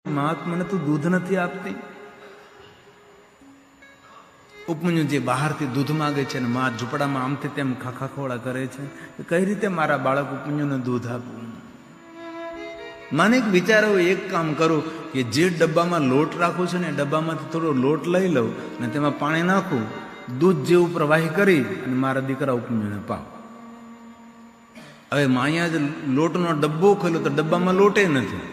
માત મને તું દૂધ નથી આપતી. ઉપમન્યુ જે બહારથી દૂધ માગે છે ને મા ઝૂંપડામાં આમથી તેમ ખાખાખોળા કરે છે, કઈ રીતે મારા બાળક ઉપમન્યુને દૂધ આપવું? માને એક વિચાર આવ્યો, એક કામ કરું કે જે ડબ્બામાં લોટ રાખું છું ને એ ડબ્બામાંથી થોડો લોટ લઈ લઉં અને તેમાં પાણી નાખું, દૂધ જેવું પ્રવાહી કરી અને મારા દીકરા ઉપમન્યુને પાવ. હવે માયા જ લોટનો ડબ્બો ખોલ્યો તો ડબ્બામાં લોટે નથી.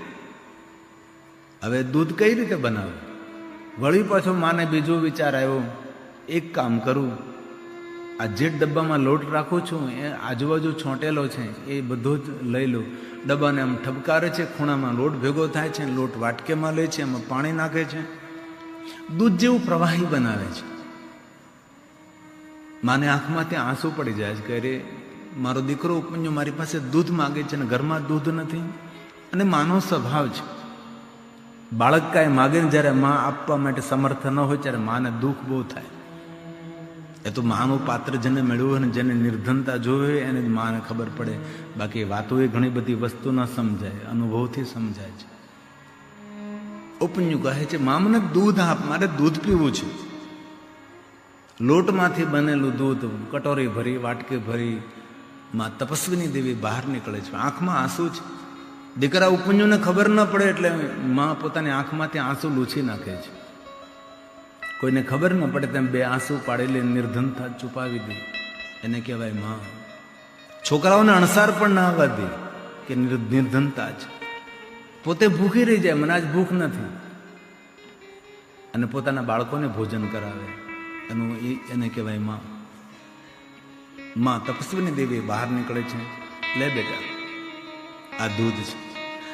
હવે દૂધ કઈ રીતે બનાવે? વળી પાછો માને બીજો વિચાર આવ્યો, એક કામ કરું, આ જે ડબ્બામાં લોટ રાખું છું એ આજુબાજુ છોંટેલો છે એ બધો જ લઈ લઉં. ડબ્બાને આમ ઠપકારે છે, ખૂણામાં લોટ ભેગો થાય છે, લોટ વાટકેમાં લે છે, એમાં પાણી નાખે છે, દૂધ જેવું પ્રવાહી બનાવે છે. માને આંખમાં ત્યાં આંસુ પડી જાય છે કે અરે મારો દીકરો ઉપમન્યુ મારી પાસે દૂધ માગે છે ને ઘરમાં દૂધ નથી. અને માનો સ્વભાવ છે, બાળક કાંઈ માગે ને જ્યારે મા આપવા માટે સમર્થ ન હોય ત્યારે માને દુઃખ બહુ થાય. એ તો માનું પાત્ર જેને મેળવ્યું હોય ને જેને નિર્ધનતા જોઈ હોય એને જ માને ખબર પડે. બાકી વાતો એ ઘણી બધી વસ્તુ ન સમજાય, અનુભવથી સમજાય છે. ઉપમન્યુ કહે છે, મા મને દૂધ આપ, મારે દૂધ પીવું છે. લોટમાંથી બનેલું દૂધ કટોરી ભરી વાટકે ભરી માં તપસ્વીની દેવી બહાર નીકળે છે. આંખમાં આંસુ છે. દીકરા ઉપમન્યુને ખબર ન પડે એટલે માં પોતાની આંખમાંથી આંસુ લૂછી નાખે છે. કોઈને ખબર ન પડે તેમ બે આંસુ પાડેલી નિર્ધનતા છુપાવી દે. એને કહેવાય માં. છોકરાઓને અણસાર પણ ના આવવા દે કે નિર્ધનતા છે. પોતે ભૂખી રહી જાય, મને આજ ભૂખ નથી, અને પોતાના બાળકોને ભોજન કરાવે. એને કહેવાય માં. માં તપસ્વીની દેવી બહાર નીકળે છે, લે બેટા આ દૂધ છે.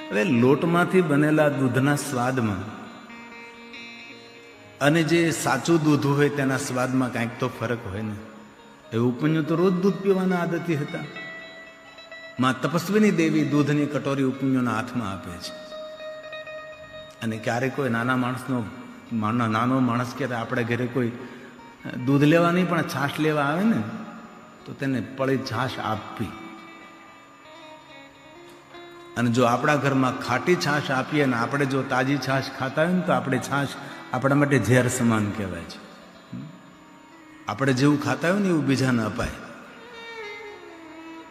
હવે લોટમાંથી બનેલા દૂધના સ્વાદમાં અને જે સાચું દૂધ હોય તેના સ્વાદમાં કાંઈક તો ફરક હોય ને. એ ઉપમન્યુ તો રોજ દૂધ પીવાના આદતી હતા. માં તપસ્વીની દેવી દૂધની કટોરી ઉપમન્યુના હાથમાં આપે છે. અને ક્યારેક કોઈ નાના માણસનો નાનો માણસ ક્યારે આપણે ઘરે કોઈ દૂધ લેવા નહીં પણ છાશ લેવા આવે ને તો તેને પડી છાશ આપવી. અને જો આપણા ઘરમાં ખાટી છાશ આપીએ ને આપણે જો તાજી છાશ ખાતા હોય ને તો આપણે છાશ આપણા માટે ઝેર સમાન કહેવાય છે. આપણે જેવું ખાતા હોય ને એવું બીજાને અપાય.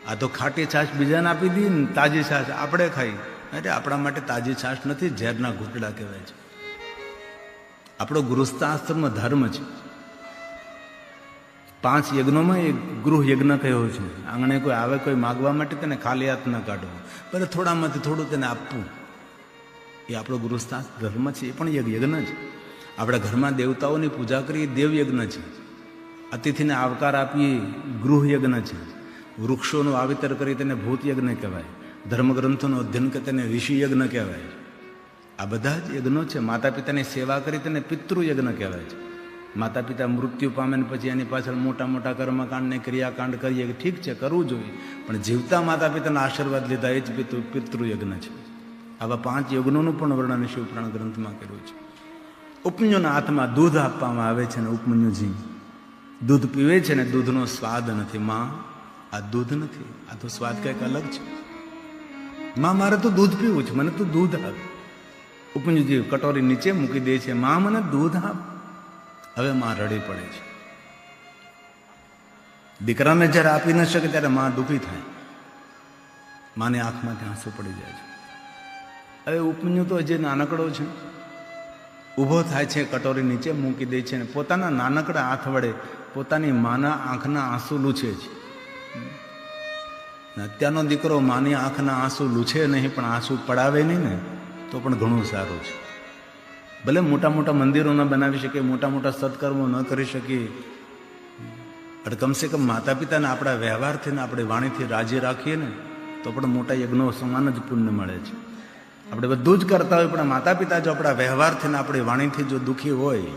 આ તો ખાટી છાશ બીજાને આપી દઈએ ને તાજી છાશ આપણે ખાઈ, અરે આપણા માટે તાજી છાશ નથી, ઝેરના ઘૂંટડા કહેવાય છે. આપણો ગૃહસ્થાશ્રમનો ધર્મ છે. 5 યજ્ઞોમાં એક ગૃહ યજ્ઞ કયો છે. આંગણે કોઈ આવે કોઈ માગવા માટે તેને ખાલી હાથ ન કાઢવો, ભલે થોડામાંથી થોડું તેને આપવું. એ આપણો ગૃહસ્થાશ્રમ ધર્મ છે. એ પણ એક યજ્ઞ છે. આપણા ઘરમાં દેવતાઓની પૂજા કરીએ દેવ યજ્ઞ છે. અતિથિને આવકાર આપીએ ગૃહ યજ્ઞ છે. વૃક્ષોનું વાવેતર કરી તેને ભૂત યજ્ઞ કહેવાય. ધર્મગ્રંથોનું અધ્યયન કરી તેને ઋષિ યજ્ઞ કહેવાય. આ બધા જ યજ્ઞો છે. માતા પિતાની સેવા કરી તેને પિતૃ યજ્ઞ કહેવાય છે. માતા પિતા મૃત્યુ પામે ને પછી એની પાછળ મોટા મોટા કર્મકાંડ ને ક્રિયાકાંડ કરીએ, ઠીક છે, કરવું જોઈએ, પણ જીવતા માતા પિતાના આશીર્વાદ લીધા એ જ પિતૃ યજ્ઞ છે. આવા 5 યજ્ઞોનું પણ વર્ણન શિવપુરાણ ગ્રંથમાં કર્યું છે. ઉપમન્યુના હાથમાં દૂધ આપવામાં આવે છે ને ઉપમન્યુજી દૂધ પીવે છે ને દૂધનો સ્વાદ નથી. માં આ દૂધ નથી, આ તો સ્વાદ કંઈક અલગ છે. માં મારે તો દૂધ પીવું છે, મને તો દૂધ આપ. ઉપમન્યુજી કટોરી નીચે મૂકી દે છે, માં મને દૂધ આપ. હવે માં રડી પડે છે. દીકરાને જ્યારે આપી ન શકે ત્યારે માં દુઃખી થાય. માની આંખમાંથી આંસુ પડી જાય છે. હવે ઉપમન્યુ તો હજી નાનકડો છે, ઊભો થાય છે, કટોરી નીચે મૂકી દે છે અને પોતાના નાનકડા હાથ વડે પોતાની માના આંખના આંસુ લૂછે છે. અત્યારનો દીકરો માની આંખના આંસુ લૂછે નહીં પણ આંસુ પડાવે નહીં ને તો પણ ઘણું સારું છે. ભલે મોટા મોટા મંદિરો ન બનાવી શકીએ, મોટા મોટા સત્કર્મો ન કરી શકીએ, પણ કમસે કમ માતા પિતાને આપણા વ્યવહારથી ને આપણી વાણીથી રાજી રાખીએ ને તો પણ મોટા યજ્ઞો સમાન જ પુણ્ય મળે છે. આપણે બધું જ કરતા હોય પણ માતા પિતા જો આપણા વ્યવહારથી ને આપણી વાણીથી જો દુઃખી હોય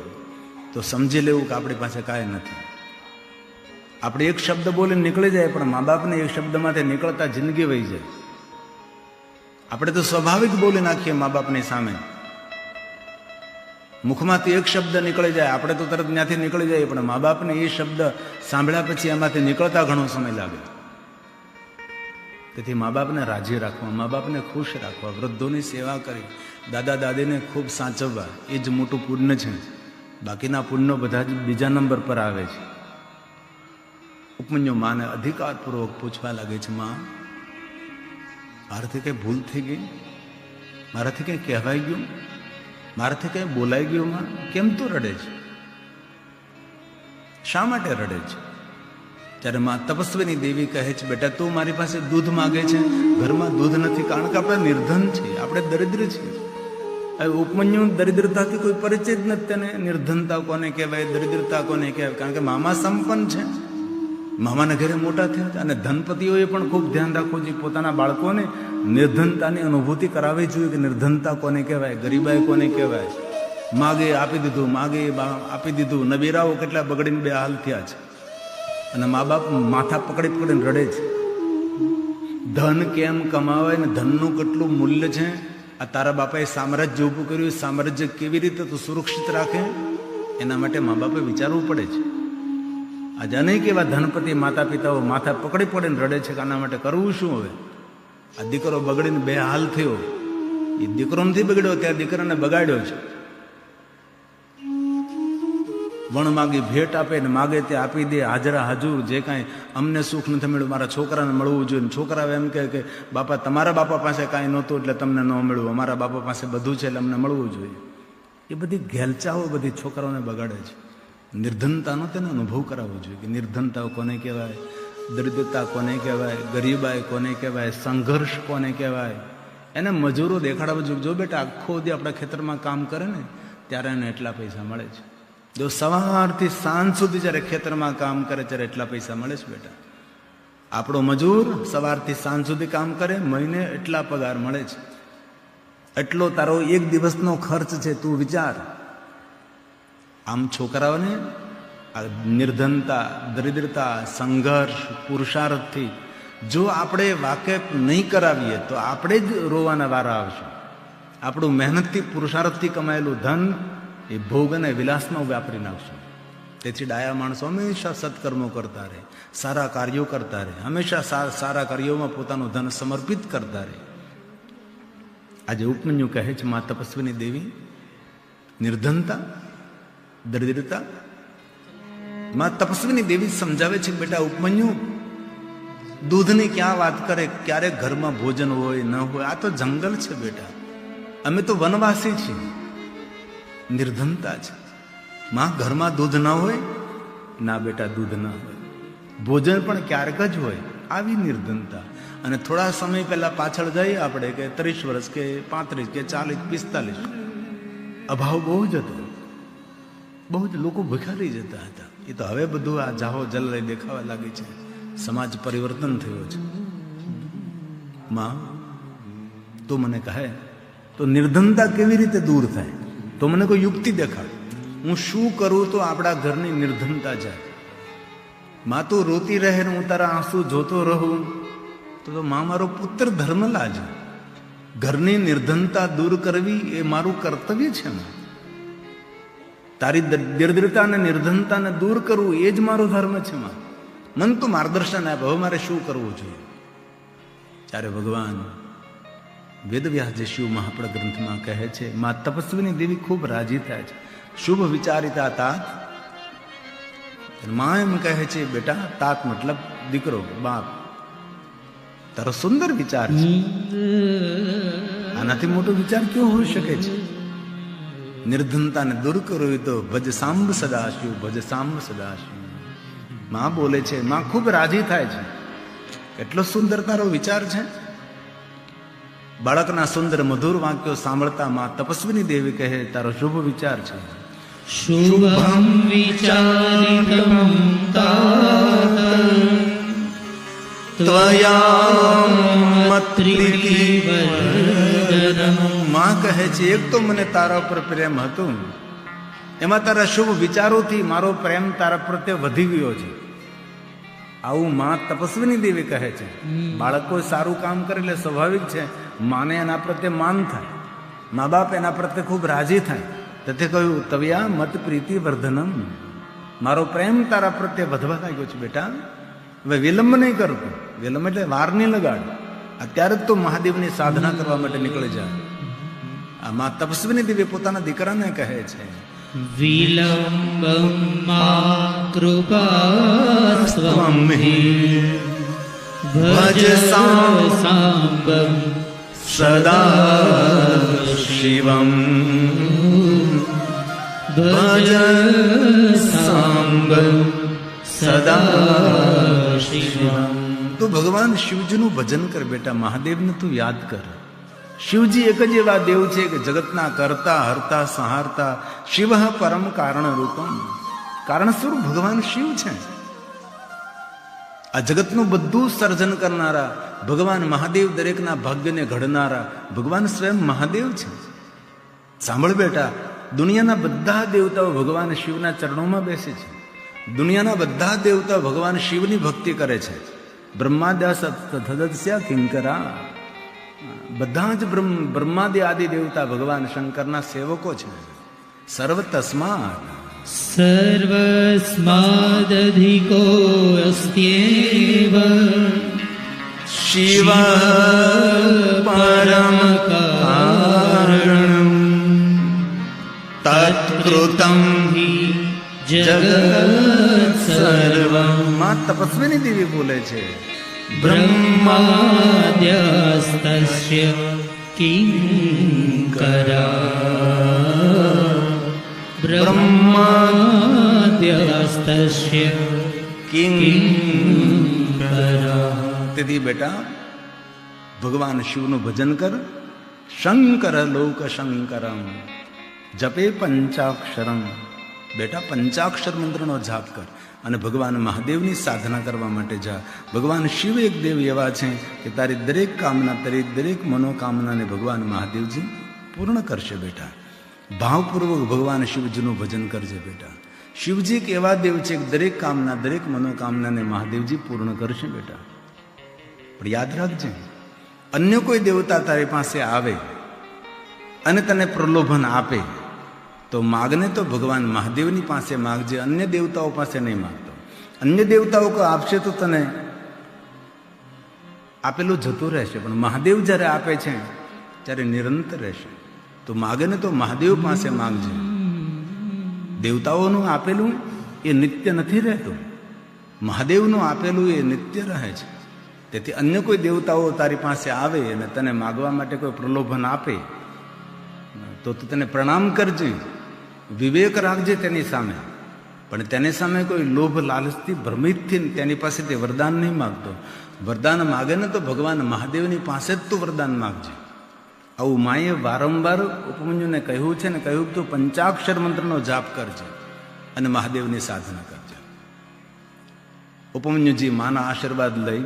તો સમજી લેવું કે આપણી પાસે કાંઈ નથી. આપણે એક શબ્દ બોલીને નીકળી જાય પણ મા બાપને એક શબ્દમાંથી નીકળતા જિંદગી વહી જાય. આપણે તો સ્વાભાવિક બોલી નાખીએ મા બાપની સામે, મુખમાંથી એક શબ્દ નીકળી જાય આપણે તો તરત ત્યાંથી નીકળી જાય, પણ મા બાપને એ શબ્દ સાંભળ્યા પછી એમાંથી નીકળતા ઘણો સમય લાગે. તેથી મા બાપને રાજી રાખવા, મા બાપને ખુશ રાખવા, વૃદ્ધોની સેવા કરી, દાદા દાદીને ખૂબ સાચવવા, એ જ મોટું પુણ્ય છે. બાકીના પુણ્યો બધા જ બીજા નંબર પર આવે છે. ઉપમન્યુ માને અધિકારપૂર્વક પૂછવા લાગે છે, માં મારાથી કંઈ ભૂલ થઈ ગઈ? મારાથી કંઈ કહેવાઈ ગયું? મારાથી કંઈ બોલાઈ ગયું? માં કેમ તું રડે છે? શા માટે રડે છે? ત્યારે માં તપસ્વીની દેવી કહે છે, બેટા તું મારી પાસે દૂધ માગે છે, ઘરમાં દૂધ નથી, કારણ કે આપણે નિર્ધન છીએ, આપણે દરિદ્ર છીએ. હવે ઉપમન્યુ દરિદ્રતાથી કોઈ પરિચય જ નથી. તેને નિર્ધનતા કોને કહેવાય, દરિદ્રતા કોને કહેવાય? કારણ કે મામા સંપન્ન છે, મામાના ઘરે મોટા થયા છે. અને ધનપતિઓએ પણ ખૂબ ધ્યાન રાખવું જોઈએ, પોતાના બાળકોને નિર્ધનતાની અનુભૂતિ કરાવવી જોઈએ કે નિર્ધનતા કોને કહેવાય, ગરીબાઈ કોને કહેવાય. માગે આપી દીધું, માગે આપી દીધું. નબીરાઓ કેટલા બગડીને બે હાલ થયા છે, અને મા બાપ માથા પકડી પકડીને રડે છે. ધન કેમ કમાવાય ને ધનનું કેટલું મૂલ્ય છે. આ તારા બાપાએ સામ્રાજ્ય ઊભું કર્યું, સામ્રાજ્ય કેવી રીતે તું સુરક્ષિત રાખે, એના માટે મા બાપે વિચારવું પડે છે. આજે અનેક એવા ધનપતિ માતા પિતાઓ માથા પકડી પકડીને રડે છે કે આના માટે કરવું શું? હવે આ દીકરો બગડીને બે હાલ થયો, એ દીકરો નથી બગડ્યો, ત્યાં દીકરાને બગાડ્યો છે. વણ માગી ભેટ આપે ને માગે તે આપી દે, હાજરા હાજુર. જે કાંઈ અમને સુખ નથી મળ્યું, મારા છોકરાને મળવું જોઈએ. છોકરા એમ કહે કે બાપા તમારા બાપા પાસે કાંઈ નહોતું એટલે તમને ન મળ્યું, અમારા બાપા પાસે બધું છે એટલે અમને મળવું જોઈએ. એ બધી ઘેલચાઓ બધી છોકરાઓને બગાડે છે. નિર્ધનતાનો તેને અનુભવ કરાવવો જોઈએ કે નિર્ધનતા કોને કહેવાય, દરિદ્રતા કોને કહેવાય, ગરીબાઈ કોને કહેવાય, સંઘર્ષ કોને કહેવાય. એને મજૂરો દેખાડવા જોઈએ. જો બેટા આખો દી આપણા ખેતરમાં કામ કરે ને ત્યારે એને એટલા પૈસા મળે છે. જો સવારથી સાંજ સુધી જ્યારે ખેતરમાં કામ કરે ત્યારે એટલા પૈસા મળે છે. બેટા આપણો મજૂર સવારથી સાંજ સુધી કામ કરે, મહિને એટલા પગાર મળે છે. એટલો તારો એક દિવસનો ખર્ચ છે, તું વિચાર. આમ છોકરાઓને આ નિર્ધનતા, દરિદ્રતા, સંઘર્ષ, પુરુષાર્થથી જો આપણે વાકેફ નહીં કરાવીએ તો આપણે જ રોવાના વારા આવશે. આપણું મહેનતથી પુરુષાર્થથી કમાયેલું ધન એ ભોગ અને વિલાસમાં વાપરી નાખશું. તેથી ડાયા માણસો હંમેશા સત્કર્મો કરતા રહે, સારા કાર્યો કરતા રહે, હંમેશા સારા કાર્યોમાં પોતાનું ધન સમર્પિત કરતા રહે. આજે ઉપમન્યુ કહે છે, મા તપસ્વીની દેવી, નિર્ધનતા, દરિદ્રતા. મા તપસ્વીની દેવી સમજાવે છે, બેટા ઉપમન્યુ દૂધની ક્યાં વાત કરે, ક્યારે ઘરમાં ભોજન હોય ન હોય, આ તો જંગલ છે બેટા, અમે તો વનવાસી છીએ. નિર્ધનતા છે. માં ઘરમાં દૂધ ના હોય? ના બેટા, દૂધ ના હોય. ભોજન પણ ક્યારેક જ હોય, આવી નિર્ધનતા. અને થોડા સમય પહેલા પાછળ જઈએ આપણે કે 30 વર્ષ કે 35 કે 40 45, અભાવ બહુ જ હતો, બહુ જ લોકો ભૂખ્યા રહી જતા હતા. એ તો હવે બધું આ જાહો જલ્દી દેખાવા લાગી છે. સમાજ પરિવર્તન થયો છે. માં તો મને કહે તો નિર્ધનતા કેવી રીતે દૂર થાય? તો મને કોઈ યુક્તિ દેખાડ. હું શું કરું તો આપણા ઘરની નિર્ધનતા જાય? માં તું રોતી રહે ને હું તારા આંસુ જોતો રહું તો માં મારો પુત્ર ધર્મલાજ. ઘરની નિર્ધનતા દૂર કરવી એ મારું કર્તવ્ય છે. માં તારી દરિદ્રતા અને નિર્ધનતાને દૂર કરવું એ જ મારો ધર્મ છે. માં મન તો માર્ગદર્શન આપ, હવે મારે શું કરવું જોઈએ? ત્યારે ભગવાન વેદવ્યાસજી શિવ મહાપડ ગ્રંથમાં કહે છે, મા તપસ્વીની દેવી ખૂબ રાજી થાય છે. શુભ વિચારિતા તાત. માં એમ કહે છે, બેટા તાત મતલબ દીકરો, બાપ, તારો સુંદર વિચાર છે. આનાથી મોટો વિચાર કેવો હોઈ શકે છે? નિર્ધનતાને દૂર કરવી તો ભજ સાંબ સદાશિવ, ભજ સાંબ સદાશિવ. માં બોલે છે, માં ખૂબ રાજી થાય છે. કેટલો સુંદર તારો વિચાર છે. બાળકના સુંદર મધુર વાક્યો સાંભળતા માં તપસ્વીની દેવી કહે, તારો શુભ વિચાર છે. શુભમ વિચારિતમ તાત ત્વયા મત્પ્રીતિવર્ધનમ. માં કહે છે, એક તો મને તારા ઉપર પ્રેમ હતો, એમાં તારા શુભ વિચારોથી મારો પ્રેમ તારા પ્રત્યે વધી ગયો છે. આવું માં તપસ્વીની દેવી કહે છે. બાળક કોઈ સારું કામ કરે એટલે સ્વાભાવિક છે માને એના પ્રત્યે માન થાય, મા બાપ એના પ્રત્યે ખૂબ રાજી થાય. તેથી કહ્યું, તવ્યા મત પ્રીતિ વર્ધનમ, મારો પ્રેમ તારા પ્રત્યે વધવા લાગ્યો છે બેટા, હવે વિલંબ નહીં કરતો. વેલમ એટલે વાર નહીં લગાડ, અત્યારે જ તો મહાદેવની સાધના કરવા માટે નીકળી જાય. આમાં તપસ્વીની દેવી પોતાના દીકરાને કહે છે, વિલંબમ મા કૃપા સ્વમ હિ ભજ સાંબમ સદા શિવમ ભજ સાંબમ સદા શિવમ. તું ભગવાન શિવજીનું ભજન કર બેટા, મહાદેવને તું યાદ કર. શિવજી એક જ એવા દેવ છે કે જગતના કરતા હરતા સંહારતા, શિવ પરમ કારણ રૂપમ. કારણ સ્વરૂપ ભગવાન શિવ છે. આ જગતનું બધું સર્જન કરનારા ભગવાન મહાદેવ, દરેકના ભાગ્યને ઘડનારા ભગવાન સ્વયં મહાદેવ છે. સાંભળ બેટા, દુનિયાના બધા દેવતાઓ ભગવાન શિવના ચરણોમાં બેસે છે. દુનિયાના બધા દેવતાઓ ભગવાન શિવની ભક્તિ કરે છે. બ્રહ્માદ્યા સદસ્યા કિંકરા, બધા જ બ્રહ્માદિ આદિ દેવતા ભગવાન શંકરના સેવકો છે. સર્વ તસ્માત સર્વસ્માદધિકો અસ્ત્યેવ શિવ પરમ કારણમ તત્કૃતમ હિ જગત સર્વમ. માં તપસ્વીની દેવી બોલે છે, બ્રહ્માદ્યસ્તસ્ય કિંકરા બ્રહ્માદ્યસ્તસ્ય કિંકરા. તેથી બેટા ભગવાન શિવનું ભજન કર. શંકર લોક શંકરમ જપે પંચાક્ષરમ. બેટા પંચાક્ષર મંત્રનો જાપ કર અને ભગવાન મહાદેવની સાધના કરવા માટે જા. ભગવાન શિવ એક દેવ એવા છે કે તારી દરેક કામના, તારી દરેક મનોકામનાને ભગવાન મહાદેવજી પૂર્ણ કરશે. બેટા ભાવપૂર્વક ભગવાન શિવજીનું ભજન કરજે. બેટા શિવજી એક એવા દેવ છે કે દરેક કામના, દરેક મનોકામનાને મહાદેવજી પૂર્ણ કરશે. બેટા પણ યાદ રાખજે, અન્ય કોઈ દેવતા તારી પાસે આવે અને તને પ્રલોભન આપે તો માગને તો ભગવાન મહાદેવની પાસે માગજે, અન્ય દેવતાઓ પાસે નહીં માગતો. અન્ય દેવતાઓ કોઈ આપશે તો તને આપેલું જતું રહેશે, પણ મહાદેવ જ્યારે આપે છે ત્યારે નિરંતર રહેશે. તો માગે ને તો મહાદેવ પાસે માગજે. દેવતાઓનું આપેલું એ નિત્ય નથી રહેતું, મહાદેવનું આપેલું એ નિત્ય રહે છે. તેથી અન્ય કોઈ દેવતાઓ તારી પાસે આવે અને તને માગવા માટે કોઈ પ્રલોભન આપે તો તું તેને પ્રણામ કરજે, વિવેક રાખજે તેની સામે. પણ તેની સામે કોઈ લોભ લાલચથી ભ્રમિતથી તેની પાસેથી વરદાન નહીં માગતો. વરદાન માગે ને તો ભગવાન મહાદેવની પાસે જ તું વરદાન માગજે. આવું માએ વારંવાર ઉપમન્યુને કહ્યું છે ને કહ્યું તું પંચાક્ષર મંત્રનો જાપ કરજે અને મહાદેવની સાધના કરજે. ઉપમન્યુજી માના આશીર્વાદ લઈ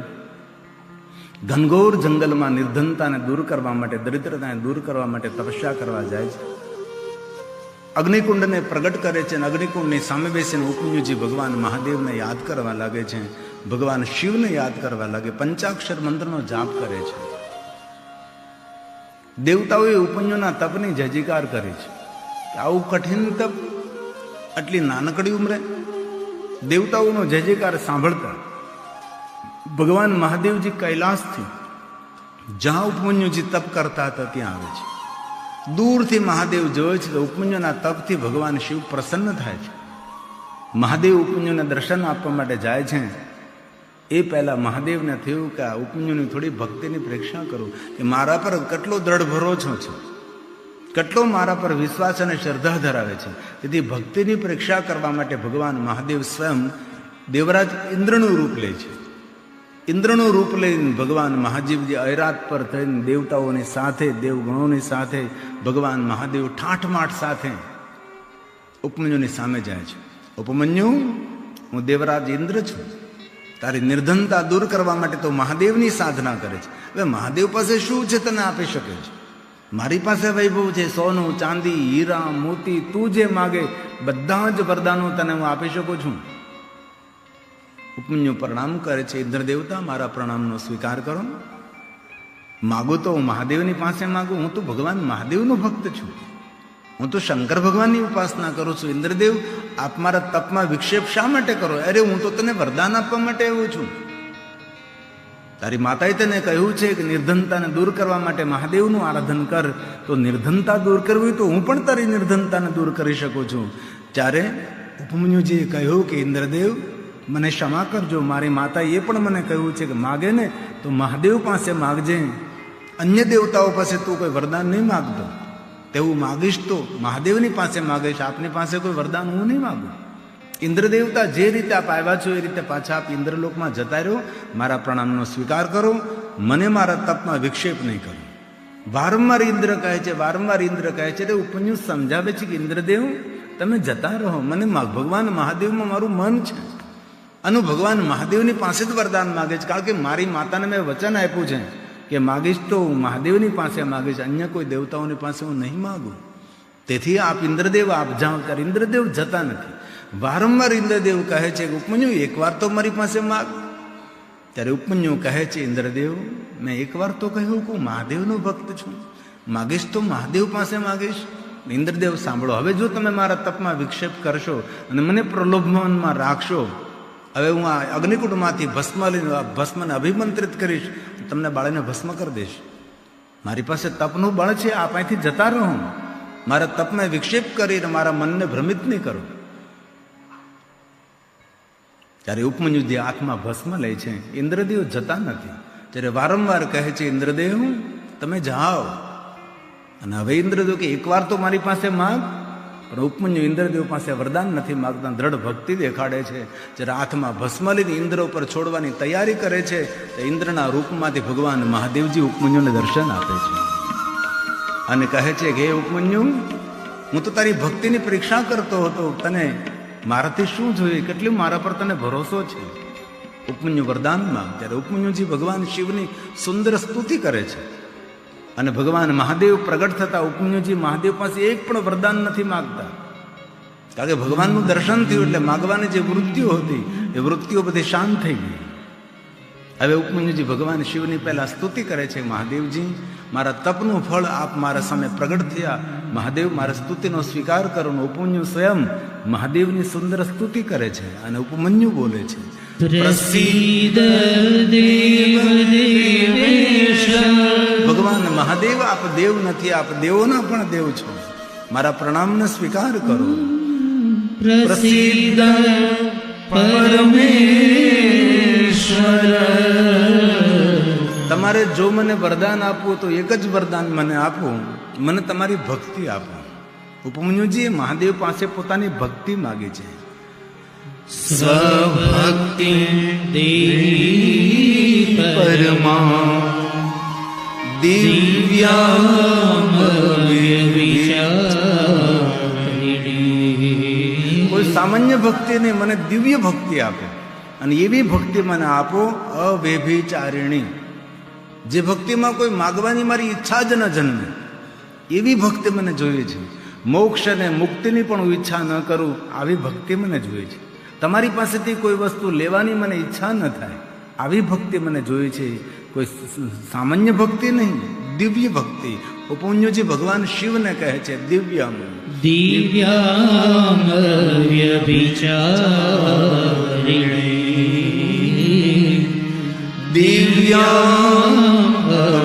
ઘનઘોર જંગલમાં નિર્ધનતાને દૂર કરવા માટે, દરિદ્રતાને દૂર કરવા માટે તપસ્યા કરવા જાય છે. અગ્નિકુંડને પ્રગટ કરે છે અને અગ્નિકુંડની સામે બેસીને ઉપમન્યુજી ભગવાન મહાદેવને યાદ કરવા લાગે છે, ભગવાન શિવને યાદ કરવા લાગે, પંચાક્ષર મંત્રનો જાપ કરે છે. દેવતાઓએ ઉપમન્યુના તપની જયજયકાર કરી છે. આવું કઠિન તપ આટલી નાનકડી ઉંમરે દેવતાઓનો જયજયકાર સાંભળતા ભગવાન મહાદેવજી કૈલાસથી જ્યાં ઉપમન્યુજી તપ કરતા હતા ત્યાં આવે છે. દૂરથી મહાદેવ જોવે છે તો ઉપમન્યુના તપથી ભગવાન શિવ પ્રસન્ન થાય છે. મહાદેવ ઉપમન્યુને દર્શન આપવા માટે જાય છે. એ પહેલા મહાદેવને થયું કે આ ઉપમન્યુની થોડી ભક્તિની પરીક્ષા કરું કે મારા પર કેટલો દ્રઢ ભરોસો છે, કેટલો મારા પર વિશ્વાસ અને શ્રદ્ધા ધરાવે છે. તેથી ભક્તિની પરીક્ષા કરવા માટે ભગવાન મહાદેવ સ્વયં દેવરાજ ઇન્દ્રનું રૂપ લે છે. ઇન્દ્રનું રૂપ લઈને ભગવાન મહાજીવજી ઐરાત પર થઈને દેવતાઓની સાથે, દેવગણોની સાથે ભગવાન મહાદેવ ઠાઠમાઠ સાથે ઉપમન્યુની સામે જાય છે. ઉપમન્યુ, હું દેવરાજ ઇન્દ્ર છું, તારી નિર્ધનતા દૂર કરવા માટે તો મહાદેવની સાધના કરે છે. હવે મહાદેવ પાસે શું છે તને આપી શકે છે? મારી પાસે વૈભવ છે, સોનું, ચાંદી, હીરા, મોતી, તું જે માગે બધા જ વરદાનો તને હું આપી શકું છું. ઉપમન્યુ પ્રણામ કરે છે. ઇન્દ્ર દેવતા, મારા પ્રણામનો સ્વીકાર કરો. માગું તો હું મહાદેવની પાસે માગું. હું તો ભગવાન મહાદેવનો ભક્ત છું, હું તો શંકર ભગવાનની ઉપાસના કરું છું. ઇન્દ્રદેવ, આપ મારા તપમાં વિક્ષેપ શા માટે કરો? અરે હું તો તને વરદાન આપવા માટે આવ્યો છું. તારી માતાએ તને કહ્યું છે કે નિર્ધનતાને દૂર કરવા માટે મહાદેવનું આરાધન કર. તો નિર્ધનતા દૂર કરવી હોય તો હું પણ તારી નિર્ધનતાને દૂર કરી શકું છું. ત્યારે ઉપમન્યુજીએ કહ્યું કે ઇન્દ્રદેવ મને ક્ષમા કરજો, મારી માતાએ પણ મને કહ્યું છે કે માગે ને તો મહાદેવ પાસે માગજે, અન્ય દેવતાઓ પાસે તું કોઈ વરદાન નહીં માગતો. તેવું માગીશ તો મહાદેવની પાસે માગીશ, આપની પાસે કોઈ વરદાન હું નહીં માગું. ઇન્દ્રદેવતા જે રીતે આપ આવ્યા છો એ રીતે પાછા આપ ઇન્દ્રલોકમાં જતા રહ્યો, મારા પ્રણામનો સ્વીકાર કરો, મને મારા તપમાં વિક્ષેપ નહીં કરો. વારંવાર ઇન્દ્ર કહે છે, વારંવાર ઇન્દ્ર કહે છે. એટલે ઉપન્યુ સમજાવે છે કે ઇન્દ્રદેવ તમે જતા રહો, મને ભગવાન મહાદેવમાં મારું મન છે. અને ભગવાન મહાદેવની પાસે જ વરદાન માગે છે, કારણ કે મારી માતાને મેં વચન આપ્યું છે કે માગીશ તો હું મહાદેવની પાસે માગીશ, અન્ય કોઈ દેવતાઓની પાસે હું નહીં માગું. તેથી આપ ઇન્દ્રદેવ આપ જાઓ. ત્યારે ઇન્દ્રદેવ જતા નથી. વારંવાર ઇન્દ્રદેવ કહે છે કે ઉપમન્યુ એકવાર તો મારી પાસે માગ. ત્યારે ઉપમન્યુ કહે છે ઇન્દ્રદેવ મેં એકવાર તો કહ્યું કે હું મહાદેવનો ભક્ત છું, માગીશ તો મહાદેવ પાસે માગીશ. ઇન્દ્રદેવ સાંભળો, હવે જો તમે મારા તપમાં વિક્ષેપ કરશો અને મને પ્રલોભનમાં રાખશો, હવે હું આ અગ્નિકુંડમાંથી ભસ્મને અભિમંત્રિત કરીશ, તમને બાળીને ભસ્મ કરી દઈશ. મારી પાસે તપનું બળ છે, આપ અહીંથી જતા રહો, મારા તપમાં વિક્ષેપ કરીને મારા મનને ભ્રમિત નહીં કરો. ત્યારે ઉપમન્યુજી હાથમાં ભસ્મ લે છે, ઇન્દ્રદેવ જતા નથી. ત્યારે વારંવાર કહે છે ઇન્દ્રદેવ તમે જાઓ. અને હવે ઇન્દ્રદેવ કે એકવાર તો મારી પાસે માગ. પણ ઉપમન્યુ ઇન્દ્રદેવ પાસે વરદાન નથી માગતા, દ્રઢ ભક્તિ દેખાડે છે. જ્યારે હાથમાં ભસ્મ લઈને ઇન્દ્ર ઉપર છોડવાની તૈયારી કરે છે, તો ઇન્દ્રના રૂપમાંથી ભગવાન મહાદેવજી ઉપમન્યુને દર્શન આપે છે અને કહે છે કે હે ઉપમન્યુ, હું તો તારી ભક્તિની પરીક્ષા કરતો હતો, તને મારાથી શું જોઈએ, કેટલું મારા પર તને ભરોસો છે. ઉપમન્યુ વરદાનમાં. ત્યારે ઉપમન્યુજી ભગવાન શિવની સુંદર સ્તુતિ કરે છે. અને ભગવાન મહાદેવ પ્રગટ થતા ઉપમન્યુજી મહાદેવ પાસે એક પણ વરદાન નથી માગતા, કારણ કે ભગવાનનું દર્શન થયું એટલે માગવાની જે વૃત્તિઓ હતી એ વૃત્તિઓ બધી શાંત થઈ ગઈ. હવે ઉપમન્યુજી ભગવાન શિવની પહેલા સ્તુતિ કરે છે, મહાદેવજી મારા તપનું ફળ આપ મારા સામે પ્રગટ થયા, મહાદેવ મારા સ્તુતિનો સ્વીકાર કરો. ઉપમન્યુ સ્વયં મહાદેવની સુંદર સ્તુતિ કરે છે. અને ઉપમન્યુ બોલે છે પ્રસીદ દેવ દેવેશ. ભગવાન મહાદેવ આપ દેવ નથી, આપ દેવોના પણ દેવ છો, મારા પ્રણામને સ્વીકાર કરો. પ્રસીદ પરમેશ્વર. તમારે જો મને વરદાન આપવું તો એક જ વરદાન મને આપો, મને તમારી ભક્તિ આપો. ઉપમન્યુજીએ મહાદેવ પાસે પોતાની ભક્તિ માગી છે. સ્વભક્તિ દેવી પરમા દિવ્યામવિચારિણી. કોઈ સામાન્ય ભક્તિ નહીં, મને દિવ્ય ભક્તિ આપો. અને એવી ભક્તિ મને આપો અવ્યભિચારિણી, જે ભક્તિમાં કોઈ માગવાની મારી ઈચ્છા જ ન જન્મે, એવી ભક્તિ મને જોઈએ છે. મોક્ષ અને મુક્તિની પણ હું ઈચ્છા ન કરું, આવી ભક્તિ મને જોઈએ છે. તમારી પાસેથી કોઈ વસ્તુ લેવાની મને ઈચ્છા ન થાય, આવી ભક્તિ મને જોઈએ છે. કોઈ સામાન્ય ભક્તિ નહીં, દિવ્ય ભક્તિ. ઉપમન્યુજી ભગવાન શિવને કહે છે દિવ્યમ દિવ્યામ વ્યભિચારિણી. દિવ્યામ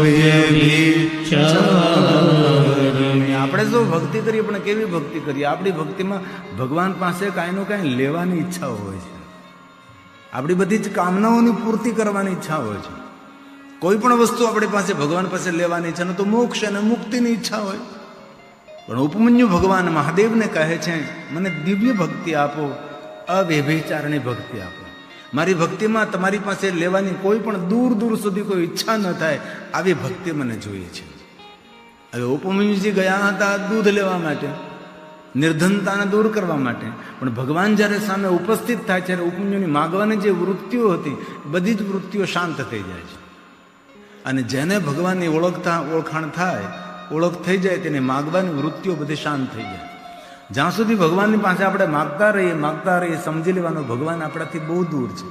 વ્યભિચારિણી. આપણે જો ભક્તિ કરીએ પણ કેવી ભક્તિ કરીએ, આપણી ભક્તિમાં ભગવાન પાસે કાંઈનું કાંઈ લેવાની ઈચ્છા હોય છે, આપણી બધી જ કામનાઓની પૂર્તિ કરવાની ઈચ્છા હોય છે. કોઈ પણ વસ્તુ આપણી પાસે ભગવાન પાસે લેવાની ઈચ્છા, તો મોક્ષ અને મુક્તિની ઈચ્છા હોય. પણ ઉપમન્યુ ભગવાન મહાદેવને કહે છે મને દિવ્ય ભક્તિ આપો, અવ્યભિચારની ભક્તિ આપો. મારી ભક્તિમાં તમારી પાસે લેવાની કોઈ પણ દૂર દૂર સુધી કોઈ ઈચ્છા ન થાય, આવી ભક્તિ મને જોઈએ છે. હવે ઉપમન્યુજી ગયા હતા દૂધ લેવા માટે, નિર્ધનતાને દૂર કરવા માટે, પણ ભગવાન જ્યારે સામે ઉપસ્થિત થાય ત્યારે ઉપમન્યુની માગવાની જે વૃત્તિઓ હતી બધી જ વૃત્તિઓ શાંત થઈ જાય છે. અને જેને ભગવાનની ઓળખાણ થાય, ઓળખ થઈ જાય, તેને માગવાની વૃત્તિઓ બધી શાંત થઈ જાય. જ્યાં સુધી ભગવાનની પાસે આપણે માગતા રહીએ સમજી લેવાનો ભગવાન આપણાથી બહુ દૂર છે.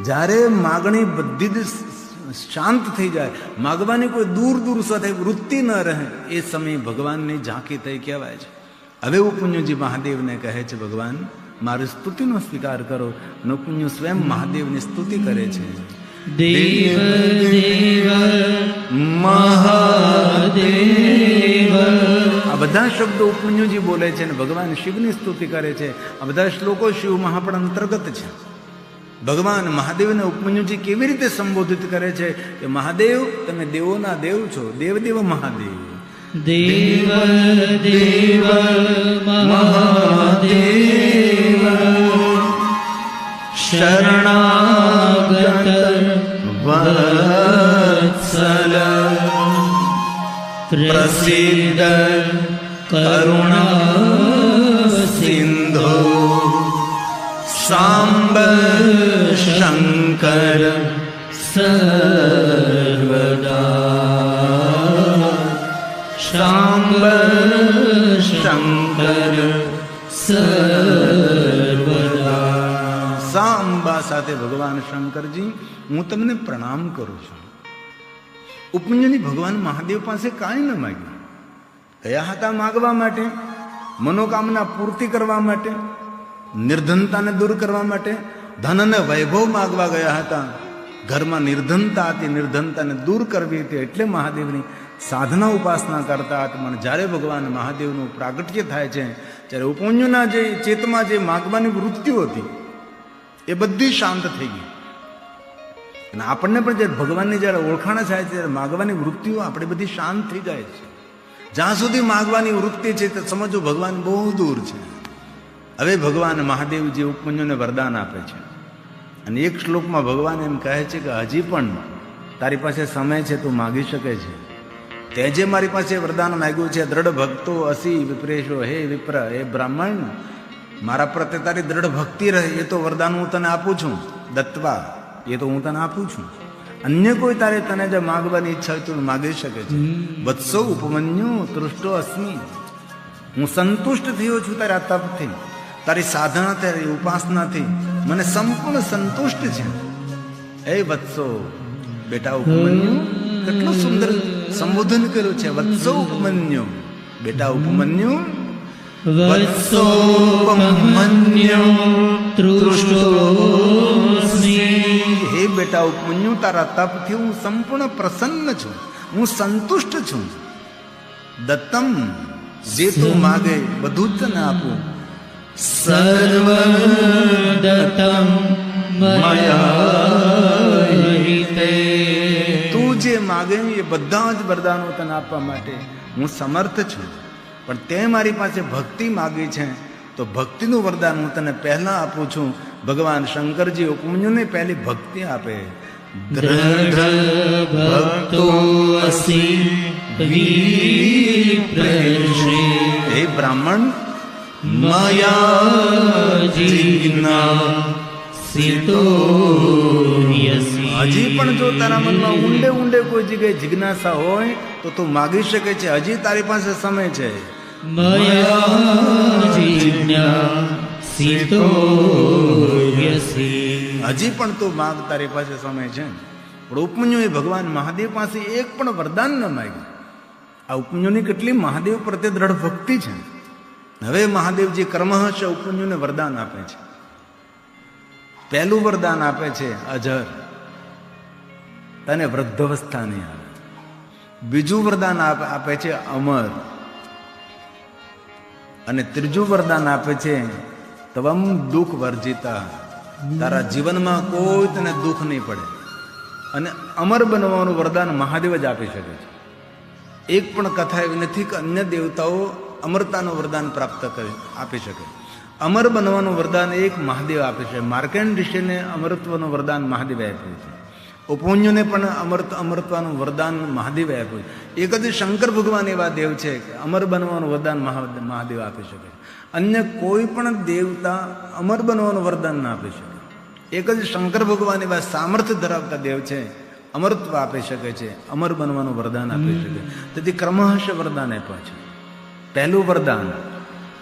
જ્યારે માગણી બધી જ શાંત થઈ જાય, માગવાની કોઈ દૂર દૂર સાથે વૃત્તિ ન રહે, એ સમયે ભગવાનની ઝાંખી થઈ કહેવાય છે. હવે ઉપમન્યુજી મહાદેવને કહે છે ભગવાન મારી સ્તુતિનો સ્વીકાર કરો. ઉપમન્યુ સ્વયં મહાદેવની સ્તુતિ કરે છે. દેવ દેવ મહાદેવ. આ બધા શબ્દો ઉપમન્યુજી બોલે છે અને ભગવાન શિવની સ્તુતિ કરે છે. આ બધા શ્લોકો શિવ મહાપણ અંતર્ગત છે. ભગવાન મહાદેવને ઉપમન્યુજી કેવી રીતે સંબોધિત કરે છે કે મહાદેવ તમે દેવોના દેવ છો, દેવદેવ મહાદેવ. દેવ દેવ મહાદેવ શરણાગત વત્સલ પ્રસિદ્ધ કરુણા સિંધો સાંબ શંકર સર્વદા. સાંબ શંકર સર્વદા. સાંબા સાથે ભગવાન શંકરજી હું તમને પ્રણામ કરું છું. ઉપમન્યુની ભગવાન મહાદેવ પાસે કાંઈ ન માગ્યું. ગયા હતા માગવા માટે, મનોકામના પૂર્તિ કરવા માટે, નિર્ધનતાને દૂર કરવા માટે, ધન અને વૈભવ માગવા ગયા હતા. ઘરમાં નિર્ધનતા હતી, નિર્ધનતાને દૂર કરવી હતી એટલે મહાદેવની સાધના ઉપાસના કરતા હતા. પણ જ્યારે ભગવાન મહાદેવનું પ્રાગટ્ય થાય છે ત્યારે ઉપમન્યુના જે ચેતમાં જે માગવાની વૃત્તિઓ હતી એ બધી શાંત થઈ ગઈ. અને આપણને પણ જ્યારે ભગવાનની જ્યારે ઓળખાણ થાય છે ત્યારે માગવાની વૃત્તિઓ આપણે બધી શાંત થઈ જાય છે. જ્યાં સુધી માગવાની વૃત્તિ છે તે સમજો ભગવાન બહુ દૂર છે. હવે ભગવાન મહાદેવજી ઉપમન્યુને વરદાન આપે છે અને એક શ્લોકમાં ભગવાન એમ કહે છે કે હજી પણ તારી પાસે સમય છે, તું માગી શકે છે. તે જે મારી પાસે વરદાન માગ્યું છે, દ્રઢ ભક્તો અસી વિપ્રેશો, હે વિપ્ર, હે બ્રાહ્મણ, મારા પ્રત્યે તારી દ્રઢ ભક્તિ રહે એ તો વરદાન હું તને આપું છું. દત્વા એ તો હું તને આપું છું. અન્ય કોઈ તારે તને જે માગવાની ઈચ્છા હોય તું માગી શકે છે. વત્સો ઉપમન્યુ તૃષ્ટો અસ્મિ, હું સંતુષ્ટ થયો છું તારા તપથી, તારી સાધના, તારી ઉપાસનાથી મને સંપૂર્ણ સંતુષ્ટ છે. હે વત્સો, બેટા ઉપમન્યુ, કેટલું સુંદર સંબોધન કર્યું છે. વત્સો ઉપમન્યુ, બેટા ઉપમન્યુ, વત્સોપમન્યુ તૃષ્ટોસ્મિ. હે બેટા ઉપમન્યુ, તારા તપથી હું સંપૂર્ણ પ્રસન્ન છું, હું સંતુષ્ટ છું. દત્તમ, જે તું માગે બધું જ તને આપું. સર્વ દત્તમ મયાહિતે. તું જે માગે એ બધા જ વરદાનો તને આપવા માટે હું સમર્થ છું. પણ તે મારી પાસે ભક્તિ માગી છે તો ભક્તિનું વરદાન હું તને પહેલા આપું છું. ભગવાન શંકરજી ઉપમન્યુને પહેલી ભક્તિ આપે. દ્રઢ ભક્તો અસી વિપ્રેષે. હે બ્રાહ્મણ, મયા જિજ્ઞાસિતો યસી. હજી પણ જો તારા મનમાં ઊંડે ઊંડે કોઈ જગ્યાએ જિજ્ઞાસા હોય તો તું માગી શકે છે. હજી તારી પાસે સમય છે. મયા જિજ્ઞાસિતો યસી. હજી પણ તું માગ, તારી પાસે સમય છે. પણ ઉપમન્યુએ ભગવાન મહાદેવ પાસે એક પણ વરદાન ન માગ્યું. આ ઉપમન્યુની કેટલી મહાદેવ પ્રત્યે દ્રઢ ભક્તિ છે. હવે મહાદેવજી કર્મશ ઉપમન્યુને વરદાન આપે છે. પહેલું વરદાન આપે છે અજર, તને વૃદ્ધાવસ્થા નહીં આવે. બીજું વરદાન આપે છે અમર. અને ત્રીજું વરદાન આપે છે તવમ દુઃખ વર્જિતા, તારા જીવનમાં કોઈ તને દુઃખ નહીં પડે. અને અમર બનવાનું વરદાન મહાદેવ જ આપી શકે છે. એક પણ કથા એવી નથી કે અન્ય દેવતાઓ અમરતાનું વરદાન પ્રાપ્ત આપી શકે. અમર બનવાનું વરદાન એક મહાદેવ આપે છે. માર્કંડ ઋષિને અમરત્વનું વરદાન મહાદેવે આપ્યું છે. ઉપમન્યુને પણ અમરત્વનું વરદાન મહાદેવે આપ્યું છે. એક જ શંકર ભગવાન એવા દેવ છે કે અમર બનવાનું વરદાન મહાદેવ આપી શકે. અન્ય કોઈ પણ દેવતા અમર બનવાનું વરદાન ના આપી શકે. એક જ શંકર ભગવાન એવા સામર્થ્ય ધરાવતા દેવ છે, અમરત્વ આપી શકે છે, અમર બનવાનું વરદાન આપી શકે. તેથી ક્રમશ વરદાન આપ્યા છે. પહેલું વરદાન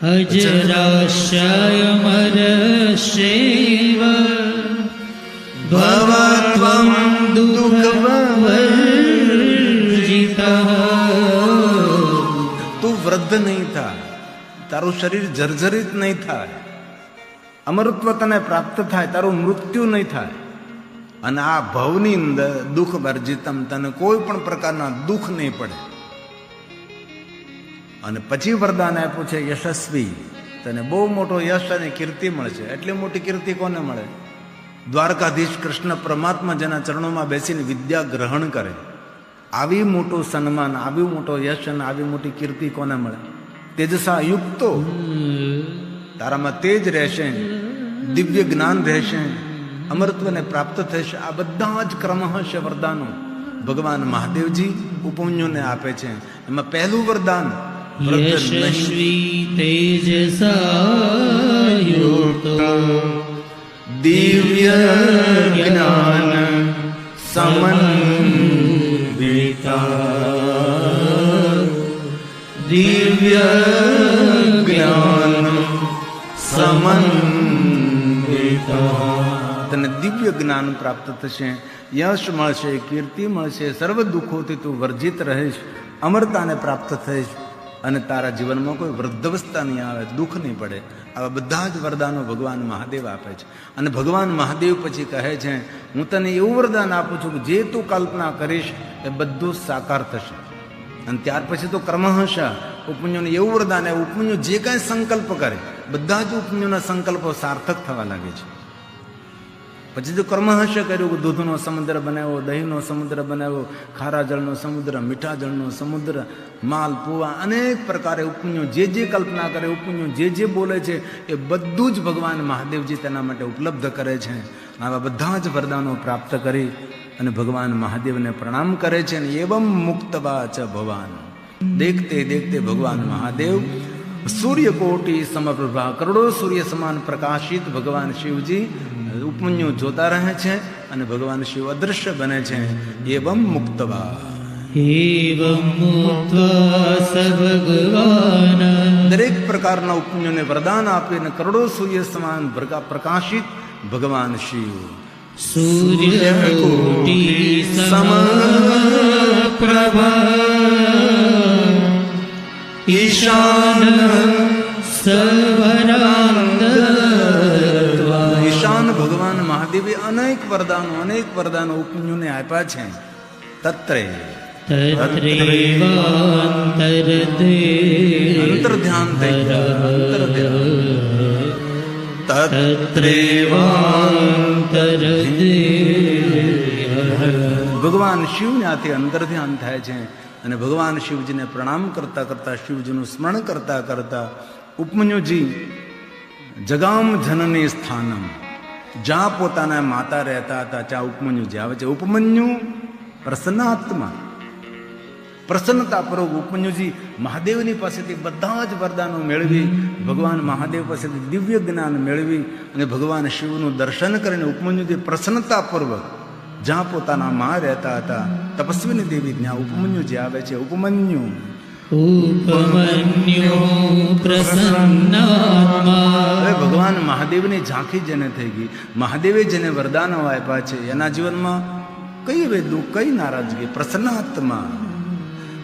અજરાશયમર શૈવ ભવત્વં દુઃખવર્જિતઃ. તું વૃદ્ધ નહીં થાય, તારું શરીર જર્જરિત નહીં થાય, અમરત્વ તને પ્રાપ્ત થાય, તારું મૃત્યુ નહીં થાય. અને આ ભવની અંદર દુઃખ વર્જિતમ, તને કોઈ પણ પ્રકારના દુઃખ નહીં પડે. અને પછી વરદાન આપ્યું છે યશસ્વી, તને બહુ મોટો યશ અને કીર્તિ મળશે. એટલી મોટી કીર્તિ કોને મળે? દ્વારકાધીશ કૃષ્ણ પરમાત્મા જેના ચરણોમાં બેસીને વિદ્યા ગ્રહણ કરે, આવી મોટું સન્માન, આવી મોટો યશ અને આવી મોટી કીર્તિ કોને મળે? તેજસા યુક્તો, તારામાં તેજ રહેશે, દિવ્ય જ્ઞાન રહેશે, અમરત્વને પ્રાપ્ત થશે. આ બધા જ ક્રમશ વરદાનો ભગવાન મહાદેવજી ઉપમન્યુને આપે છે. એમાં પહેલું વરદાન યશસ્વી તેજસા યુક્તો દિવ્ય જ્ઞાન સમન્વિતા, દિવ્ય જ્ઞાન સમન્વિતા. તને દિવ્ય જ્ઞાન પ્રાપ્ત થશે, યશ મળશે, કીર્તિ મળશે, સર્વ દુઃખોથી તું વર્જિત રહીશ, અમરતાને પ્રાપ્ત થઈશ અને તારા જીવનમાં કોઈ વૃદ્ધાવસ્થા નહીં આવે, દુઃખ નહીં પડે. આવા બધા જ વરદાનો ભગવાન મહાદેવ આપે છે. અને ભગવાન મહાદેવ પછી કહે છે, હું તને એવું વરદાન આપું છું કે જે તું કલ્પના કરીશ એ બધું સાકાર થશે. અને ત્યાર પછી તો ક્રમશઃ ઉપમન્યુને એવું વરદાન આવે, ઉપમન્યુ જે કાંઈ સંકલ્પ કરે બધા જ ઉપમન્યુના સંકલ્પો સાર્થક થવા લાગે છે. પછી તો કર્મહશ કર્યું કે દૂધનો સમુદ્ર બનાવ્યો, દહીંનો સમુદ્ર બનાવ્યો, ખારા જળનો સમુદ્ર, મીઠા જળનો સમુદ્ર, માલ પુવા, અનેક પ્રકારે ઉપમન્યુ જે જે કલ્પના કરે, ઉપમન્યુ જે જે બોલે છે એ બધું જ ભગવાન મહાદેવજી તેના માટે ઉપલબ્ધ કરે છે. આવા બધા જ વરદાનો પ્રાપ્ત કરી અને ભગવાન મહાદેવને પ્રણામ કરે છે. અને એવમ મુક્તવા ચ ભગવાન, દેખતે દેખતે ભગવાન મહાદેવ સૂર્યકોટી સમપ્રભા, કરોડો સૂર્ય સમાન પ્રકાશિત ભગવાન શિવજી ઉપમન્યુ જોતા રહે છે અને ભગવાન શિવ અદૃશ્ય બને છે. એવમ મુક્તવા, એવમ મુક્ત્વા સ ભગવાન, દરેક પ્રકારના ઉપમન્યુને વરદાન આપીને કરોડો સૂર્ય સમાન પ્રકાશિત ભગવાન શિવ સૂર્યકોટી સમપ્રભા, ઈશાન સર્વરાંગત્વા. ઈશાન ભગવાન મહાદેવે અનેક વરદાનો ઉપમન્યુને આપ્યા છે. તત્રે અંતર્ધ્યાન થઈ ભગવાન શિવ ત્યાંથી અંતર્ધ્યાન થાય છે. અને ભગવાન શિવજીને પ્રણામ કરતા કરતા, શિવજીનું સ્મરણ કરતા કરતા ઉપમન્યુજી જગામ જનની સ્થાનમ, જ્યાં પોતાના માતા રહેતા હતા ત્યાં ઉપમન્યુજી આવે છે. ઉપમન્યુ પ્રસન્નાત્મા, પ્રસન્નતાપૂર્વક ઉપમન્યુજી મહાદેવની પાસેથી બધા જ વરદાનો મેળવી, ભગવાન મહાદેવ પાસેથી દિવ્ય જ્ઞાન મેળવી અને ભગવાન શિવનું દર્શન કરીને ઉપમન્યુજી પ્રસન્નતાપૂર્વક જ્યાં પોતાના મા રહેતા હતા તપસ્વીની દેવી ત્યાં ઉપમન્યુજી આવે છે. ઉપમન્યુ પ્રસન્નાત્મા, હવે ભગવાન મહાદેવની ઝાંખી જેને થઈ ગઈ, મહાદેવે જેને વરદાનો આપ્યા છે એના જીવનમાં કઈ હવે દુઃખ, કઈ નારાજગી. પ્રસન્નાત્મા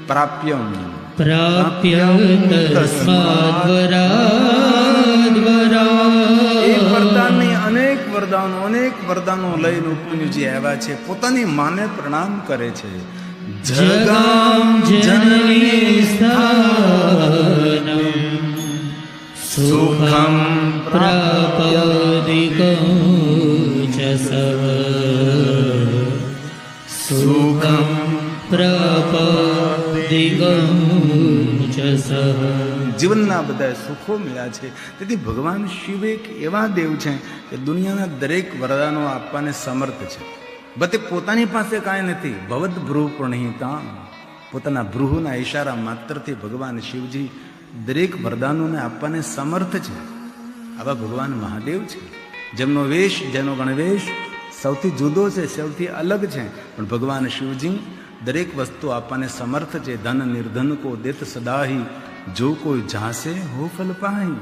પ્રાપ્યમ એ વરદાનની અનેક વરદાનો લઈને ઉપમન્યુજી આવ્યા છે. પોતાની માને પ્રણામ કરે છે. જગામ જનની સ્થાનમ સુખમ પ્રાપદિકં ચ સવ, સુખમ પ્રાપદિકં ચ સવ. જીવનના બધા સુખો મળ્યા છે. તેથી ભગવાન શિવ એક એવા દેવ છે કે દુનિયાના દરેક વરદાનો આપવાને સમર્થ છે. બતે પોતાની પાસે કાંઈ નથી. ભવદ ભ્રુવ પ્રણીતા, પોતાના ભ્રુવના ઈશારા માત્રથી ભગવાન શિવજી દરેક વરદાનોને આપવાને સમર્થ છે. આવા ભગવાન મહાદેવ છે, જેમનો વેશ, જેનો ગણવેશ સૌથી જુદો છે, સૌથી અલગ છે. પણ ભગવાન શિવજી દરેક વસ્તુ આપવાને સમર્થ છે. ધન નિર્ધન કો દેત સદાહી, જો કોઈ જાસે હો ફલ પાહી.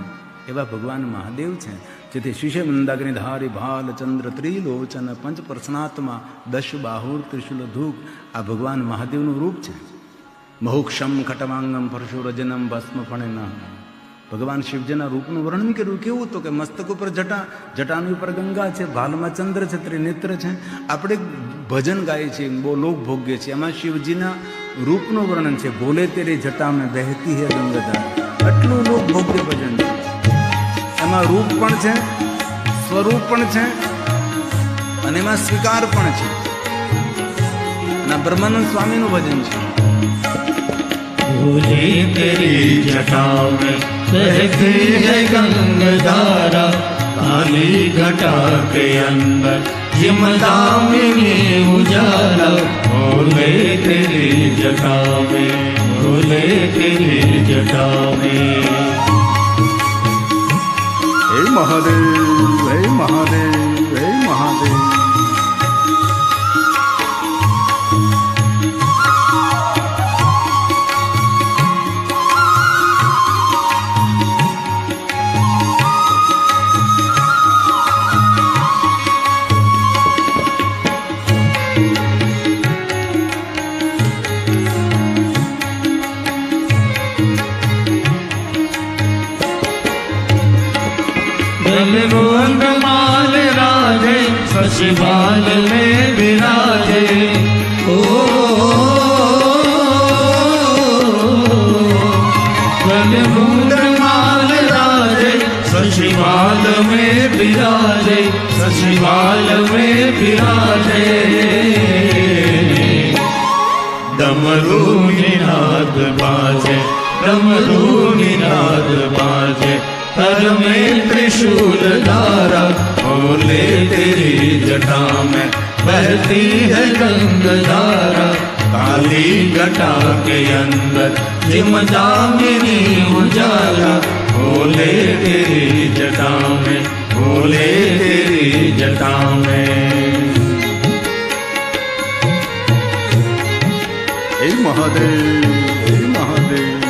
એવા ભગવાન મહાદેવ છે. જેથી શિશે મંદાગ્નિ ધારી ભાલ ચંદ્ર ત્રિલોચન પંચ પ્રસનાત્મા દશ બાહુર ત્રિશુલ ધૂપ. આ ભગવાન મહાદેવનું રૂપ છે. મહુક્ષમ ખટમાંગમ પરશુરજનમ ભસ્મ ફણેના, ભગવાન શિવજીના રૂપનું વર્ણન કર્યું. કેવું તો કે મસ્તક ઉપર જટા, જટાની ઉપર ગંગા છે, ભાલમાં ચંદ્ર છે, ત્રિનેત્ર છે. આપણે ભજન ગાઈએ છીએ, બહુ લોક ભોગીએ છીએ, એમાં શિવજીના રૂપનું વર્ણન છે. ભોલે તેરી જટા મેં બહેતી હે ગંગાધાર. આટલું લોક ભોગ્ય ભજન છે. એમાં રૂપ પણ છે, સ્વરૂપ પણ છે, અને એમાં સ્વીકાર પણ છે. અને બ્રહ્માનંદ સ્વામીનું ભજન છે. भोले तेरी जटा में बहती है गंगाधारा, काली घटा के अंदर जिमदामिनी उजाला। भोले तेरी जटा में, भोले तेरी जटा में। हे महादेव, हे महादेव, हे महादेव. माल राजे शशिबाल में विराजे। ओ माल राजे शशिबाल में विराजे, शशिबाल में विराजे। डमरू निनाद बाजे, डमरू निनाद बाजे। कर में त्रिशूल धारा, भोले तेरी जटा में बहती है गंगाधारा। काली घटा के अंदर जिमदामिनी उजाला। भोले तेरी जटा में, भोले तेरी जटा में। हे महादेव, हे महादेव.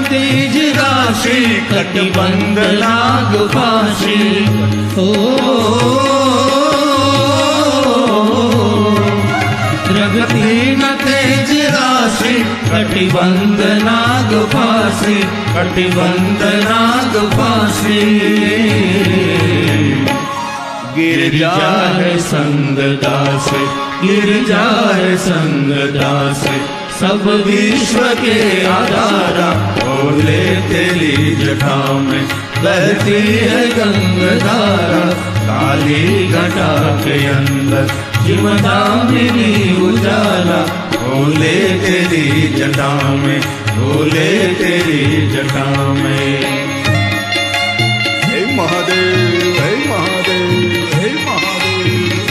तेज राशि कटिबंध लाग फांसी। ओ प्रगति न तेज राशि कटिबंध नाग फांसी, कटिबंध नाग फांसी। गिर जाए संग दास, गिर जाए संग दास। सब विश्व के आधारा, भोले तेरी जटा में बहती है गंगाधारा। काली घटा के अंदर जिमदामिनी उजाला। भोले तेरी जटा में, भोले तेरी जटा में। हे महादेव, हे महादेव, हे महादेव.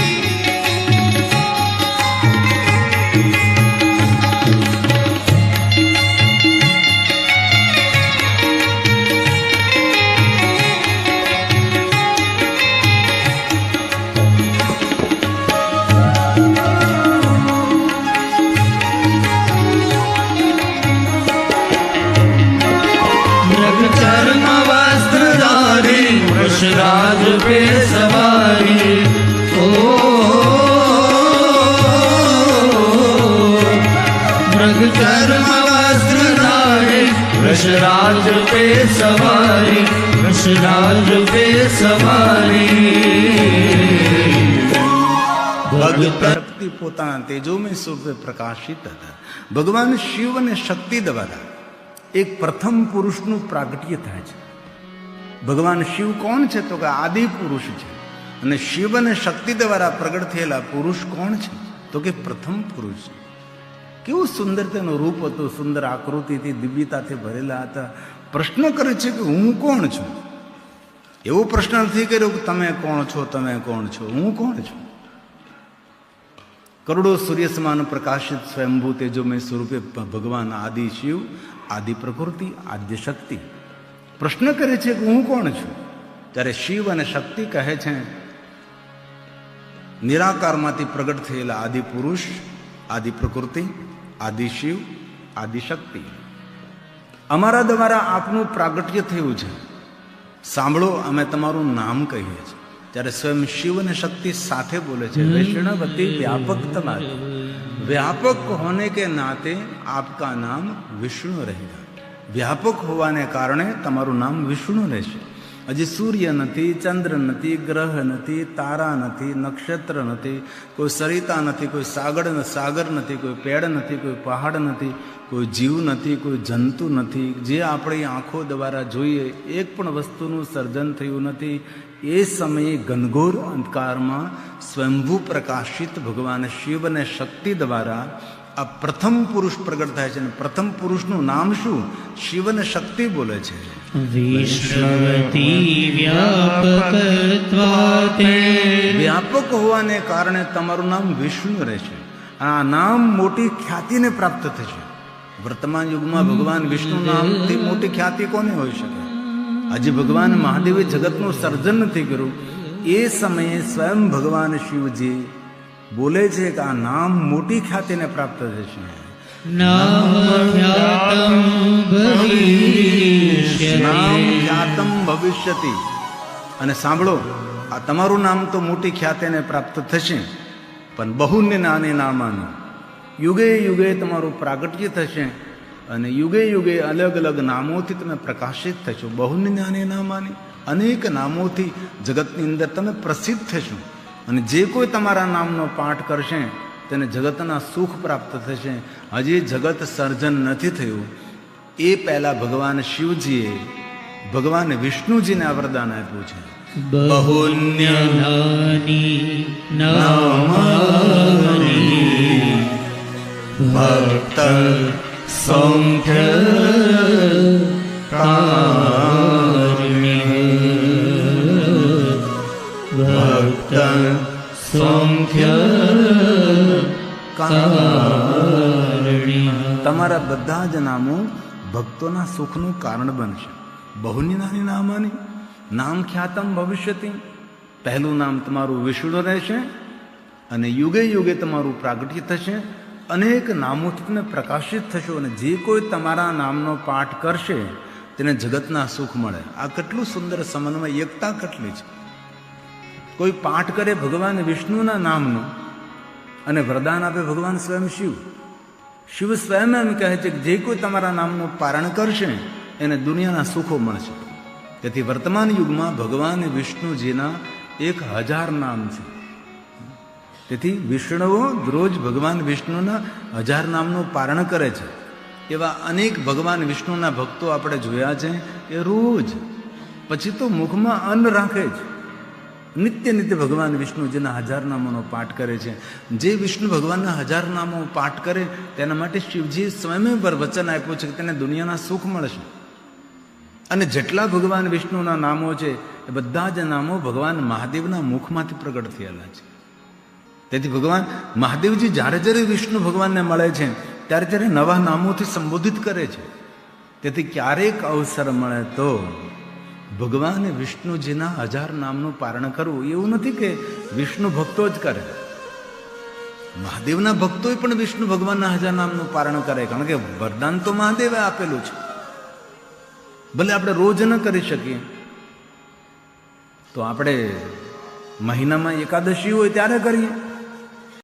चर्म वस्त्रधारी वृषराज पे सवारी। ओ मृग चर्म वस्त्रधारी वृषराज पे सवारी, वृषराज पे सवारी। ભગત શક્તિ પોતાના તેજોમય સ્વરૂપે પ્રકાશિત હતા. ભગવાન શિવ અને શક્તિ દ્વારા એક પ્રથમ પુરુષનું પ્રાગટ્ય થાય છે. ભગવાન શિવ કોણ છે? તો કે આદિ પુરુષ છે. અને શિવ અને શક્તિ દ્વારા પ્રગટ થયેલા પુરુષ કોણ છે? તો કે પ્રથમ પુરુષ. કેવું સુંદર તેનું રૂપ હતું, સુંદર આકૃતિથી, દિવ્યતાથી ભરેલા હતા. પ્રશ્ન કરે છે કે હું કોણ છું? એવો પ્રશ્ન નથી કર્યો કે તમે કોણ છો, તમે કોણ છો, હું કોણ છું? કરોડો સૂર્ય સમાન પ્રકાશિત સ્વયંભૂ તેજોમય સ્વરૂપે ભગવાન આદિ શિવ, આદિ પ્રકૃતિ, આદ્ય શક્તિ પ્રશ્ન કરે છે કે હું કોણ છું? ત્યારે શિવ અને શક્તિ કહે છે નિરાકારમાંથી પ્રગટ થયેલા આદિ પુરુષ, આદિ પ્રકૃતિ, આદિ શિવ, આદિ શક્તિ. અમારા દ્વારા આપનું પ્રાગટ્ય થયું છે. સાંભળો, અમે તમારું નામ કહીએ છીએ. ત્યારે સ્વયં શિવ અને શક્તિ સાથે બોલે છે, वैष्णवती व्यापक तुम्हारे, व्यापक होने के नाते आपका नाम विष्णु रहेगा. વ્યાપક હોવાને કારણે તમારું નામ વિષ્ણુ રહેશે. હજી સૂર્ય નથી, ચંદ્ર નથી, ગ્રહ નથી, તારા નથી, નક્ષત્ર નથી, કોઈ સરિતા નથી, કોઈ સાગર નથી, કોઈ પેડ નથી, કોઈ પહાડ નથી, કોઈ જીવ નથી, કોઈ જંતુ નથી. જે આપણી આંખો દ્વારા જોઈએ એક પણ વસ્તુનું સર્જન થયું નથી. એ સમયે ઘનઘોર અંધકારમાં સ્વયંભૂ પ્રકાશિત ભગવાન શિવ અને શક્તિ દ્વારા આ પ્રથમ પુરુષ પ્રગટ થાય છે. અને પ્રથમ પુરુષનું નામ શું? શિવ અને શક્તિ બોલે છે. વૈષ્ણવતી વ્યાપકત્વાતે, વ્યાપક હોવાને કારણે તમારું નામ વિષ્ણુ રહેશે. આ નામ મોટી ખ્યાતિને પ્રાપ્ત થશે. વર્તમાન યુગમાં ભગવાન વિષ્ણુ નામથી મોટી ખ્યાતિ કોને હોઈ શકે? હજી ભગવાન મહાદેવે જગતનું સર્જન નથી કર્યું. એ સમયે સ્વયં ભગવાન શિવજી બોલે છે કે આ નામ મોટી ખ્યાતિને પ્રાપ્ત થશે. નામ ખ્યાતમ ભવિષ્યતિ. અને સાંભળો, આ તમારું નામ તો મોટી ખ્યાતિને પ્રાપ્ત થશે, પણ બહુને નાની નામાનું યુગે યુગે તમારું પ્રાગટ્ય થશે. અને યુગે યુગે અલગ અલગ નામોથી તમે પ્રકાશિત થશો. બહુને નાની નામાની, અનેક નામોથી જગતની અંદર તમે પ્રસિદ્ધ થશો. અને જે કોઈ તમારા નામનો પાઠ કરશે તેને જગતના સુખ પ્રાપ્ત થશે. હજી જગત સર્જન નથી થયું એ પહેલા ભગવાન શિવજીએ ભગવાન વિષ્ણુજીને આ વરદાન આપ્યું છે. બહુન્યનાની નામાની ભક્ત સંખ્ય ભક્ત સંખ્ય. તમારા બધા જ નામો ભક્તોના સુખનું કારણ બનશે. બહુની નાની નામાની નામ ખ્યાતમ ભવિષ્યતિ. પહેલું નામ તમારું વિષ્ણુ રહેશે અને યુગે યુગે તમારું પ્રાગટ્ય થશે. અનેક નામોથી તમે પ્રકાશિત થશો. અને જે કોઈ તમારા નામનો પાઠ કરશે તેને જગતના સુખ મળે. આ કેટલું સુંદર સમન્વય, એકતા કેટલી છે. કોઈ પાઠ કરે ભગવાન વિષ્ણુના નામનો અને વરદાન આપે ભગવાન સ્વયં શિવ. શિવ સ્વયં એમ કહે છે કે જે કોઈ તમારા નામનું પારણ કરશે એને દુનિયાના સુખો મળશે. તેથી વર્તમાન યુગમાં ભગવાન વિષ્ણુજીના 1000 નામ છે. તેથી વિષ્ણુઓ રોજ ભગવાન વિષ્ણુના 1000 નામનું પારણ કરે છે. એવા અનેક ભગવાન વિષ્ણુના ભક્તો આપણે જોયા છે. એ રોજ પછી તો મુખમાં અન્ન રાખે છે. નિત્ય નિત્ય ભગવાન વિષ્ણુજીના 1000 નામોનો પાઠ કરે છે. જે વિષ્ણુ ભગવાનના 1000 નામો પાઠ કરે તેના માટે શિવજીએ સ્વયં વચન આપ્યું છે કે તેને દુનિયાના સુખ મળશે. અને જેટલા ભગવાન વિષ્ણુના નામો છે એ બધા જ નામો ભગવાન મહાદેવના મુખમાંથી પ્રગટ થયેલા છે. તેથી ભગવાન મહાદેવજી જ્યારે જ્યારે વિષ્ણુ ભગવાનને મળે છે ત્યારે ત્યારે નવા નામોથી સંબોધિત કરે છે. તેથી ક્યારેક અવસર મળે તો ભગવાન વિષ્ણુજીના 1000 નામનું પારણ કરવું. એવું નથી કે વિષ્ણુ ભક્તો જ કરે, મહાદેવના ભક્તોય પણ વિષ્ણુ ભગવાનના 1000 નામનું પારણ કરે. કારણ કે વરદાન તો મહાદેવે આપેલું છે. ભલે આપણે રોજ ન કરી શકીએ તો આપણે મહિનામાં એકાદશી હોય ત્યારે કરીએ.